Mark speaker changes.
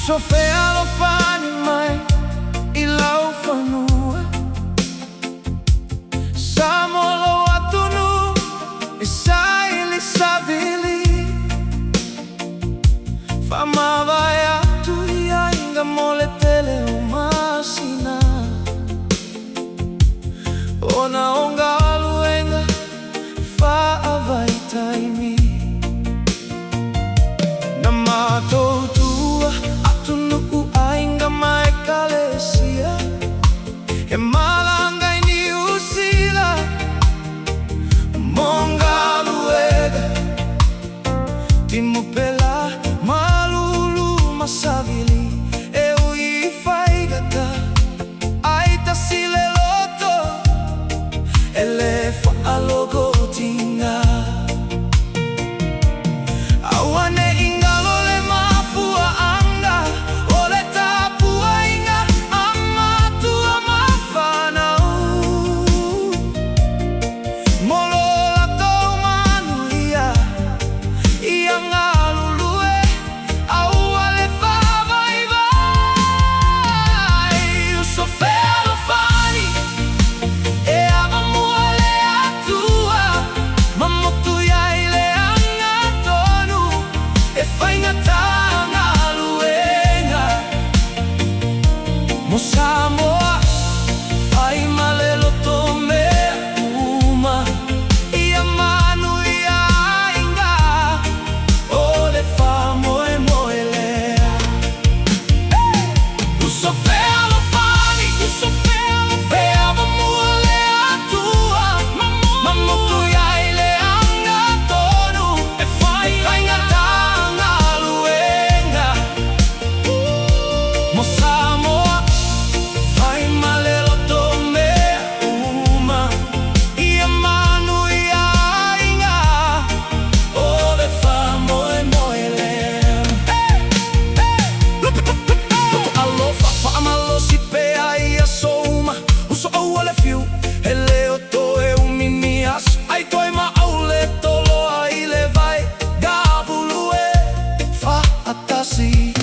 Speaker 1: sofea lo fani mai ila ufanua Samolo atunu isaili sabili Famava ya tuia inga mole tele umasina Ona onga aluenga fa avaitaimi Namato tua atunuku ainga mai kalesia E malanga ini usila Monga luega Timupela malulu masavili Eu ifaigata Aita sileloto Elefa alogotinga Awane ingalole mapua anga Ole tapua inga amatua mafanau Molola tau manuia Ia ngalulue Auale vai Usofea lo fani E avamuale atua Mamotu yaile angatonu E faingatanga luenga Mosamoa Fai malelo tome uma Ia manu ia inga Ole fa moe moelea Usofea lo fani Usofea lo fea Avamuale atua Mamotu yaile angatonu E faingatanga luenga Mosamoa Fai malelo tome uma Ia manu ia inga Ole fa moe moelea Loto alofa fa amalo si pea ia souma Uso au ole fiu Ele o toe uminias Ai toi ma aule tolo ai le vai Gabulue fa atasi